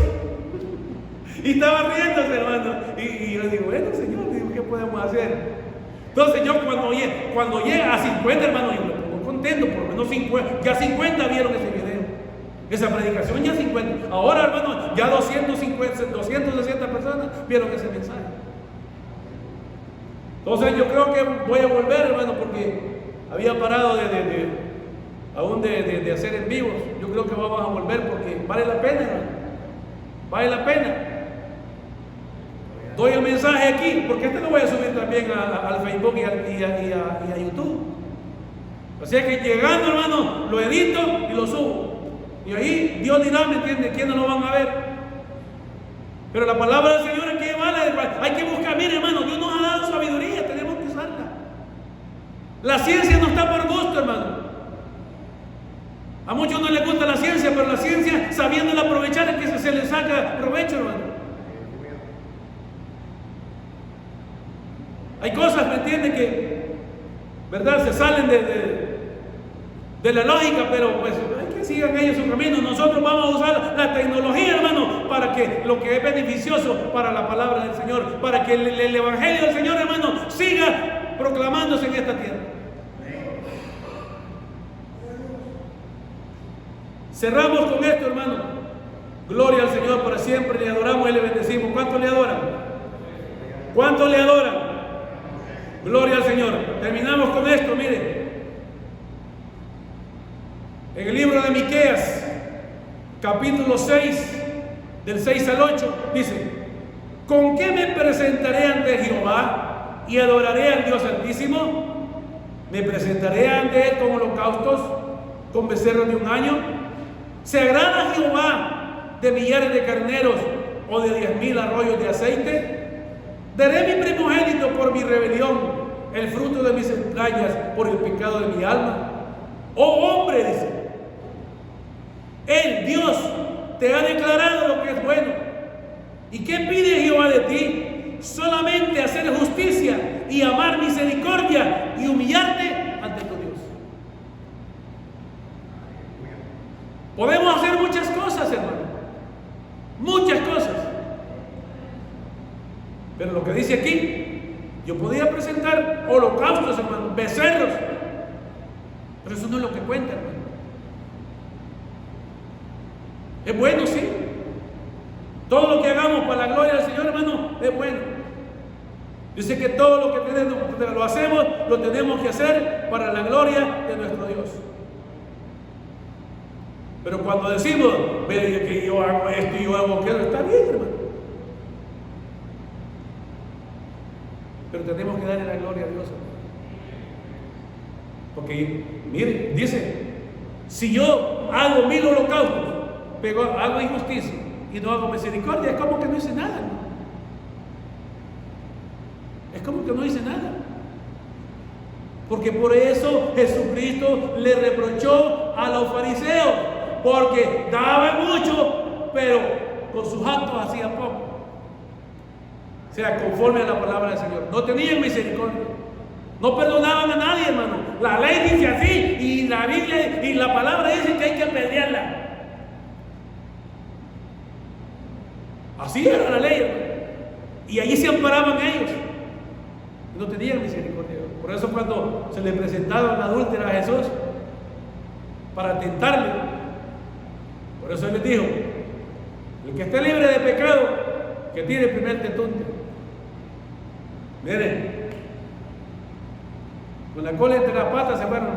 Y estaba riéndose, hermano. Y yo digo: bueno, Señor, digo, ¿qué podemos hacer? Entonces yo cuando llega a 50, hermano, yo me pongo contento, por lo menos 50, ya 50 vieron ese video. Esa predicación ya 50. Ahora, hermano, ya 260 personas vieron ese mensaje. Entonces yo creo que voy a volver, hermano, porque había parado de hacer en vivos. Yo creo que vamos a volver porque vale la pena, hermano. Vale la pena. Doy el mensaje aquí, porque lo voy a subir también al Facebook y a YouTube. O sea que llegando, hermano, lo edito y lo subo. Y ahí Dios dirá, ¿me entiende?, ¿quiénes lo van a ver? Pero la palabra del Señor hay que llevarla, hay que buscar. Mire, hermano, Dios nos ha dado sabiduría, tenemos que usarla. La ciencia no está por gusto, hermano. A muchos no les gusta la ciencia, pero la ciencia, sabiéndola aprovechar, es que se le saca provecho, hermano. Hay cosas, ¿me entiende?, que, ¿verdad?, se salen de la lógica, pero pues hay que sigan ellos su camino. Nosotros vamos a usar la tecnología, hermano, para que lo que es beneficioso para la palabra del Señor, para que el evangelio del Señor, hermano, siga proclamándose en esta tierra. Cerramos con esto, hermano. Gloria al Señor para siempre. Le adoramos y le bendecimos. ¿Cuántos le adoran? ¿Cuántos le adoran? Gloria al Señor. Terminamos con esto, mire. En el libro de Miqueas, capítulo 6, del 6 al 8, dice: ¿con qué me presentaré ante Jehová y adoraré al Dios Altísimo? ¿Me presentaré ante Él con holocaustos, con becerros de un año? ¿Se agrada Jehová de millares de carneros o de 10,000 arroyos de aceite? ¿Daré mi primogénito por mi rebelión, el fruto de mis entrañas por el pecado de mi alma? Oh hombre, dice, Él, Dios, te ha declarado lo que es bueno. ¿Y qué pide Jehová de ti? Solamente hacer justicia y amar misericordia y humillarte ante tu Dios. Podemos hacer muchas cosas, hermano. Muchas cosas. Pero lo que dice aquí, yo podía presentar holocaustos, hermano, becerros. Pero eso no es lo que cuenta, hermano. Es bueno, sí. Todo lo que hagamos para la gloria del Señor, hermano, es bueno. Dice que todo lo que tenemos, lo hacemos, lo tenemos que hacer para la gloria de nuestro Dios. Pero cuando decimos, ve que yo hago esto y yo hago aquello, está bien, hermano. Pero tenemos que darle la gloria a Dios, hermano. Porque, mire, dice, si yo hago 1000 holocaustos, pero hago injusticia y no hago misericordia, es como que no hice nada, hermano. Es como que no hice nada. Porque por eso Jesucristo le reprochó a los fariseos, porque daban mucho, pero con sus actos hacían poco. O sea, conforme a la palabra del Señor. No tenían misericordia. No perdonaban a nadie, hermano. La ley dice así, y la Biblia y la palabra dice que hay que apedrearla. Así era la ley, hermano. Y allí se amparaban ellos. No tenían misericordia. Por eso cuando se le presentaba una adúltera a Jesús para tentarle, por eso él les dijo: el que esté libre de pecado, que tire el primer tetunte. Miren, con la cola entre las patas se fueron,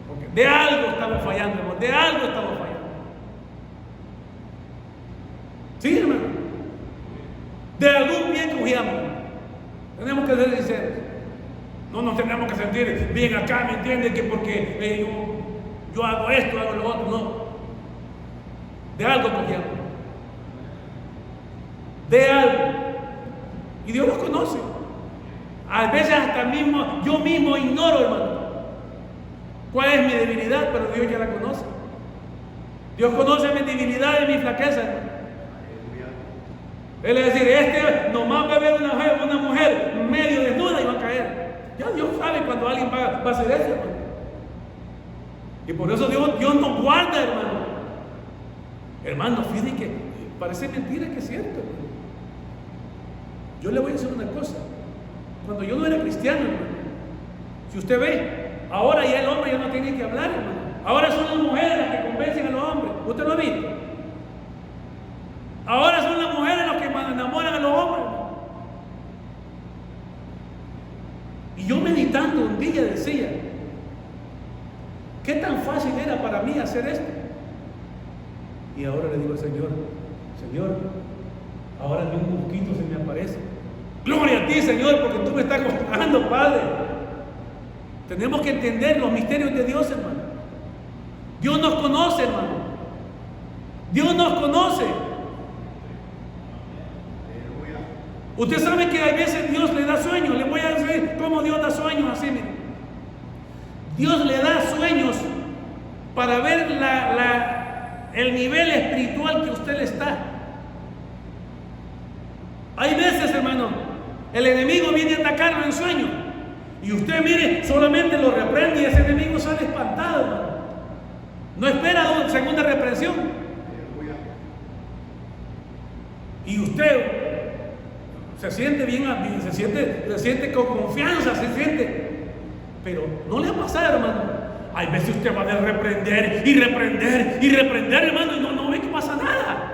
porque de algo estamos fallando, hermano, de algo estamos fallando. Sí, hermano, de algún bien cogíamos. Tenemos que ser sinceros. No nos tenemos que sentir bien acá, ¿me entienden? Que porque yo hago esto, hago lo otro, no. De algo cogíamos. De algo. Y Dios los conoce. A veces hasta yo mismo ignoro, hermano, cuál es mi debilidad, pero Dios ya la conoce. Dios conoce mi debilidad y mi flaqueza, hermano. Él es decir, nomás va a ver una mujer medio desnuda y va a caer. Ya Dios sabe cuando alguien va a hacer eso, hermano. Y por eso Dios nos guarda, hermano. Hermano, fíjate que parece mentira que es cierto, hermano. Yo le voy a decir una cosa. Cuando yo no era cristiano, hermano, si usted ve, ahora ya el hombre ya no tiene que hablar, hermano. Ahora son las mujeres las que convencen a los hombres. ¿Usted lo ha visto? Ahora son las mujeres las que enamoran a los hombres, hermano. Y yo meditando un día decía, ¿qué tan fácil era para mí hacer esto? Y ahora le digo al Señor, Señor, ahora ni un mosquito se me aparece. Gloria a ti, Señor, porque tú me estás consolando, Padre. Tenemos que entender los misterios de Dios, hermano. Dios nos conoce, hermano. Dios nos conoce. Usted sabe que a veces Dios le da sueños. Le voy a decir cómo Dios da sueños así, mire. Dios le da sueños para ver el nivel espiritual que usted está. Hay veces, hermano, el enemigo viene a atacarlo en sueño y usted, mire, solamente lo reprende y ese enemigo sale espantado, hermano. No espera una segunda reprensión. Y usted se siente bien, se siente con confianza, pero no le ha pasado, hermano. Hay veces usted va a reprender y reprender y reprender, hermano, y no ve que pasa nada.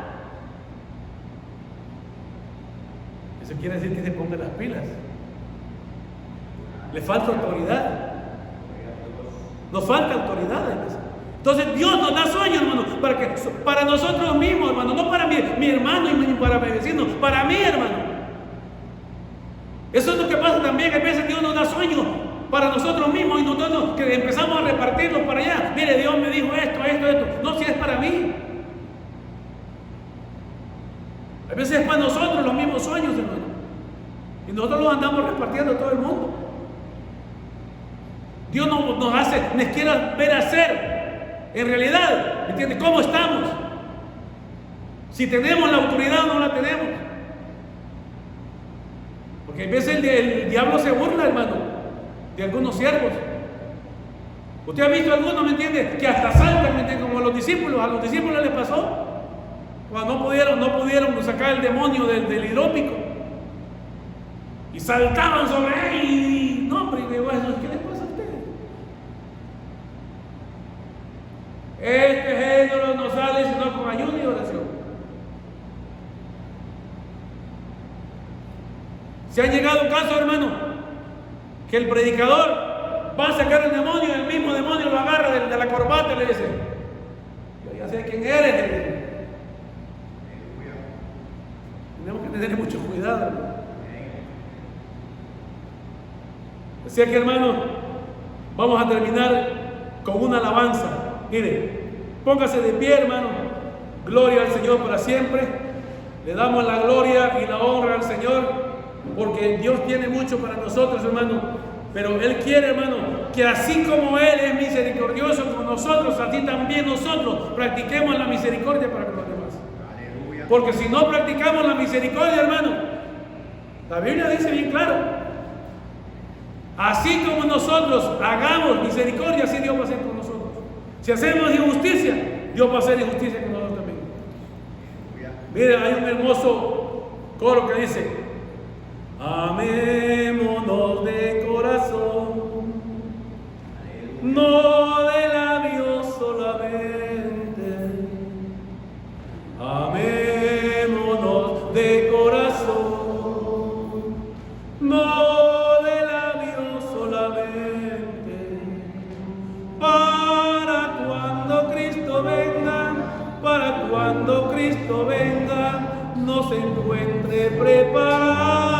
Eso quiere decir que se ponga las pilas. Le falta autoridad. Nos falta autoridad a veces. Entonces Dios nos da sueños, hermano, para nosotros mismos, hermano, no para mi hermano y para mi vecino, para mí, hermano. Eso es lo que pasa también, a veces Dios nos da sueños para nosotros mismos y nosotros que empezamos a repartirlos para allá. Mire, Dios me dijo esto. No, si es para mí. A veces es para nosotros los mismos sueños, hermano. Y nosotros los andamos repartiendo a todo el mundo. Dios nos quiere ver hacer. En realidad, ¿entiende? ¿Cómo estamos? Si tenemos la autoridad o no la tenemos. Porque a veces el diablo se burla, hermano, de algunos siervos. Usted ha visto algunos, ¿me entiende? Que hasta saltan, ¿me entiende? Como a los discípulos les pasó. Cuando no pudieron sacar el demonio del hidrópico. Y saltaban sobre él y no, hombre, ¿qué les pasa a ustedes? Este género no sale sino con ayuno y oración. Se han llegado casos, hermano, que el predicador va a sacar el demonio, el mismo demonio lo agarra de la corbata y le dice: yo ya sé quién eres. Tenemos que tener mucho cuidado, hermano. Así que, hermano, vamos a terminar con una alabanza. Mire, póngase de pie, hermano. Gloria al Señor para siempre. Le damos la gloria y la honra al Señor, porque Dios tiene mucho para nosotros, hermano. Pero Él quiere, hermano, que así como Él es misericordioso con nosotros, así también nosotros practiquemos la misericordia para con los demás. Aleluya. Porque si no practicamos la misericordia, hermano, la Biblia dice bien claro: así como nosotros hagamos misericordia, así Dios va a hacer con nosotros. Si hacemos injusticia, Dios va a hacer injusticia con nosotros también. Mira, hay un hermoso coro que dice: amémonos de corazón, no de labios solamente. Amémonos de corazón, no de labios solamente. Para cuando Cristo venga, nos encuentre preparados.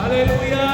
Aleluya.